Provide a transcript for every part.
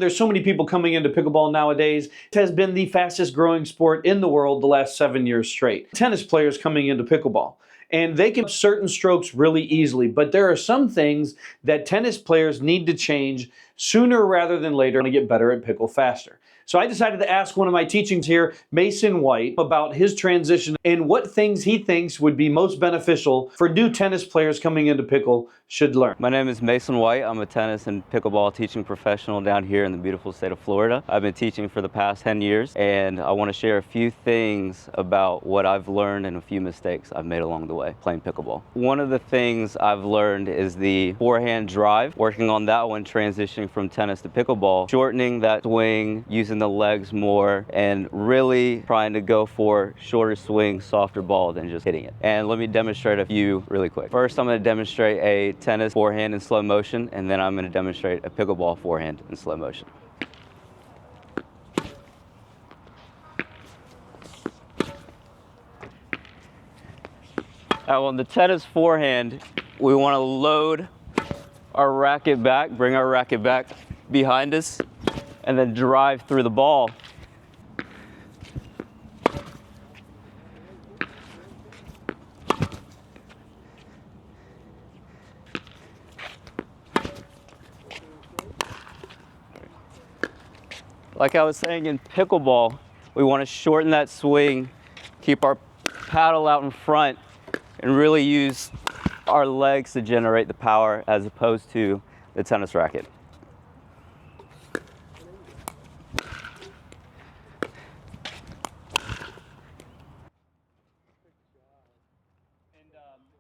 There's so many people coming into pickleball nowadays. It has been the fastest growing sport in the world the last 7 years straight. Tennis players coming into pickleball. And they can certain strokes really easily, but there are some things that tennis players need to change sooner rather than later to get better at pickle faster. So I decided to ask one of my teachings here, Mason White, about his transition and what things he thinks would be most beneficial for new tennis players coming into pickle should learn. My name is Mason White. I'm a tennis and pickleball teaching professional down here in the beautiful state of Florida. I've been teaching for the past 10 years, and I want to share a few things about what I've learned and a few mistakes I've made along the way playing pickleball. One of the things I've learned is the forehand drive, working on that one, transitioning from tennis to pickleball, shortening that swing, using the legs more, and really trying to go for shorter swing, softer ball than just hitting it. And let me demonstrate a few really quick. First, I'm going to demonstrate a tennis forehand in slow motion, and then I'm going to demonstrate a pickleball forehand in slow motion. Now on the tennis forehand, we want to load our racket back, bring our racket back behind us, and then drive through the ball. Like I was saying, in pickleball, we want to shorten that swing, keep our paddle out in front, and really use our legs to generate the power as opposed to the tennis racket.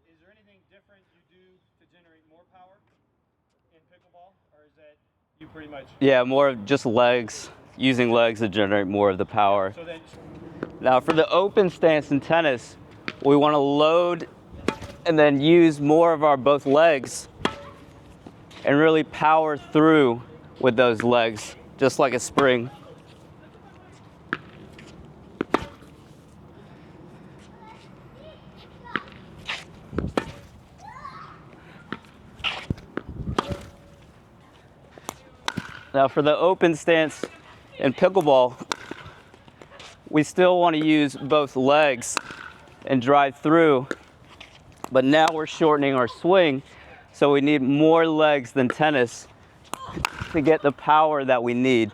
Is there anything different you do to generate more power in pickleball, or is that you pretty much? Yeah, more of just legs, using legs to generate more of the power. So then, now for the open stance in tennis, we want to load and then use more of our both legs and really power through with those legs, just like a spring. Now for the open stance in pickleball, we still want to use both legs and drive through, but now we're shortening our swing, so we need more legs than tennis to get the power that we need.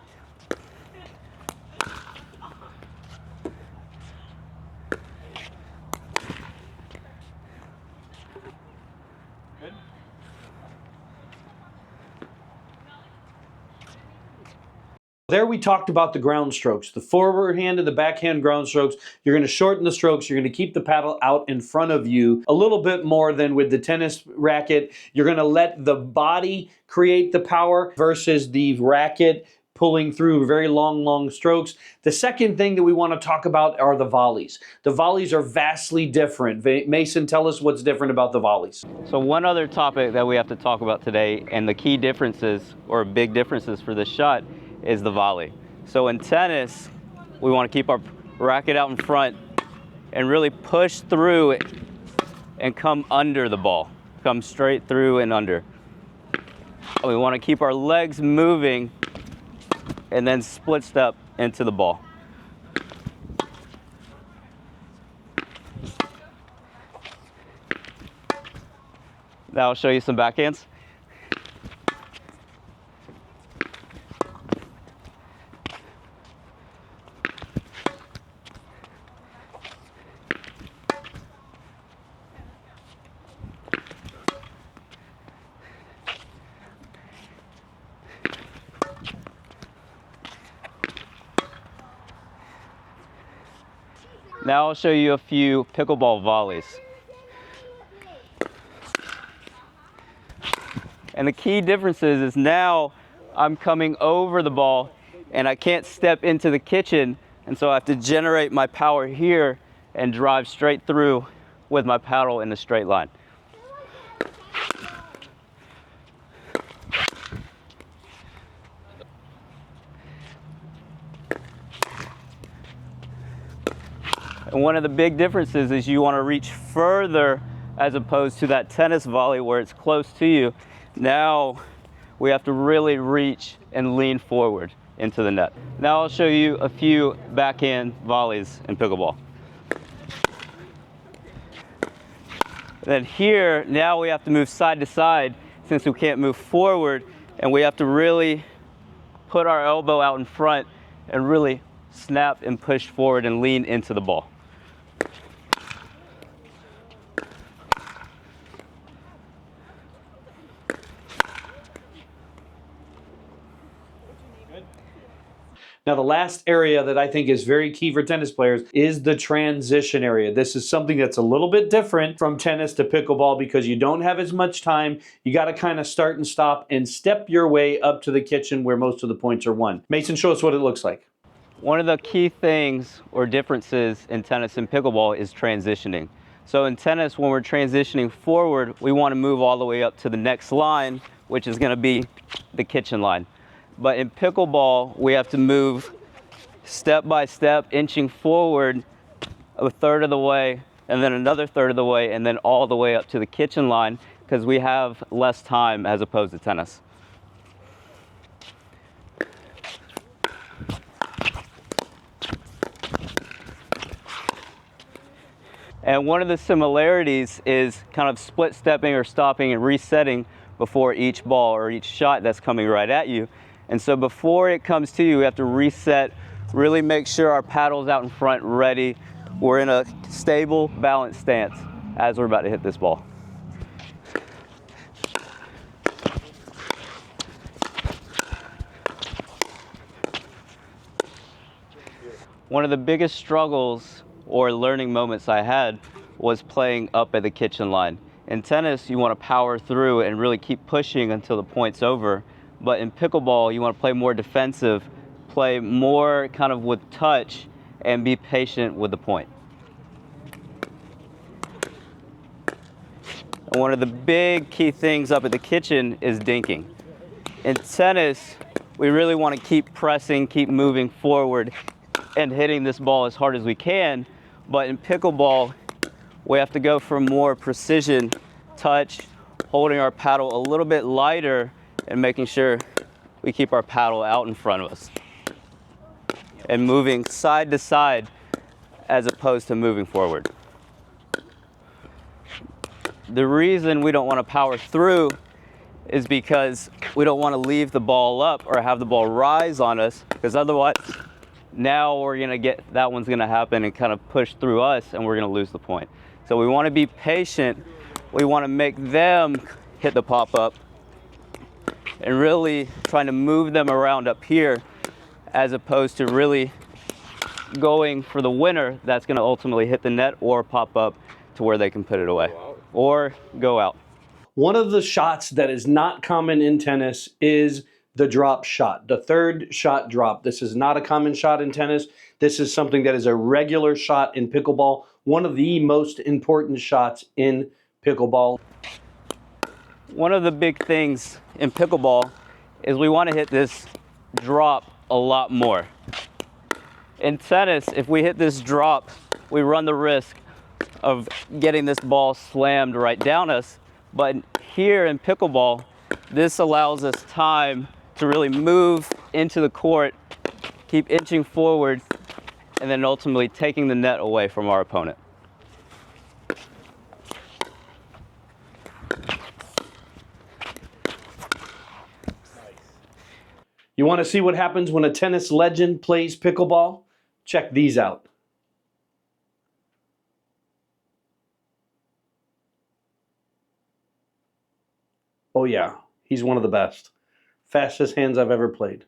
good. There we talked about the ground strokes, the forward hand and the backhand ground strokes. You're going to shorten the strokes. You're going to keep the paddle out in front of you a little bit more than with the tennis racket. You're going to let the body create the power versus the racket pulling through very long strokes. The second thing that we want to talk about are the volleys. The volleys are vastly different. Mason, tell us what's different about the volleys. So one other topic that we have to talk about today, and the key differences or big differences for this shot, is the volley. So in tennis, we want to keep our racket out in front and really push through it and come under the ball. Come straight through and under. We want to keep our legs moving and then split step into the ball. Now I'll show you some backhands. Now I'll show you a few pickleball volleys. And the key difference is now I'm coming over the ball and I can't step into the kitchen, and so I have to generate my power here and drive straight through with my paddle in a straight line. And one of the big differences is you want to reach further as opposed to that tennis volley where it's close to you. Now we have to really reach and lean forward into the net. Now I'll show you a few backhand volleys in pickleball. Then here, now we have to move side to side since we can't move forward, and we have to really put our elbow out in front and really snap and push forward and lean into the ball. Now, the last area that I think is very key for tennis players is the transition area. This is something that's a little bit different from tennis to pickleball because you don't have as much time. You got to kind of start and stop and step your way up to the kitchen where most of the points are won. Mason, show us what it looks like. One of the key things or differences in tennis and pickleball is transitioning. So in tennis, when we're transitioning forward, we want to move all the way up to the next line, which is going to be the kitchen line. But in pickleball, we have to move step by step, inching forward a third of the way, and then another third of the way, and then all the way up to the kitchen line, because we have less time as opposed to tennis. And one of the similarities is kind of split stepping or stopping and resetting before each ball or each shot that's coming right at you. And so before it comes to you, we have to reset, really make sure our paddle's out in front, ready. We're in a stable, balanced stance as we're about to hit this ball. One of the biggest struggles or learning moments I had was playing up at the kitchen line. In tennis, you want to power through and really keep pushing until the point's over. But in pickleball, you want to play more defensive, play more kind of with touch, and be patient with the point. And one of the big key things up at the kitchen is dinking. In tennis, we really want to keep pressing, keep moving forward, and hitting this ball as hard as we can. But in pickleball, we have to go for more precision, touch, holding our paddle a little bit lighter, and making sure we keep our paddle out in front of us and moving side to side as opposed to moving forward. The reason we don't want to power through is because we don't want to leave the ball up or have the ball rise on us, because otherwise now we're going to get, that one's going to happen and kind of push through us and we're going to lose the point. So we want to be patient. We want to make them hit the pop-up and really trying to move them around up here as opposed to really going for the winner that's going to ultimately hit the net or pop up to where they can put it away or go out. One of the shots that is not common in tennis is the drop shot, the third shot drop. This is not a common shot in tennis. This is something that is a regular shot in pickleball, one of the most important shots in pickleball. One of the big things in pickleball is we want to hit this drop a lot more. In tennis, if we hit this drop, we run the risk of getting this ball slammed right down us. But here in pickleball, this allows us time to really move into the court, keep inching forward, and then ultimately taking the net away from our opponent. You want to see what happens when a tennis legend plays pickleball? Check these out. Oh yeah, he's one of the best. Fastest hands I've ever played.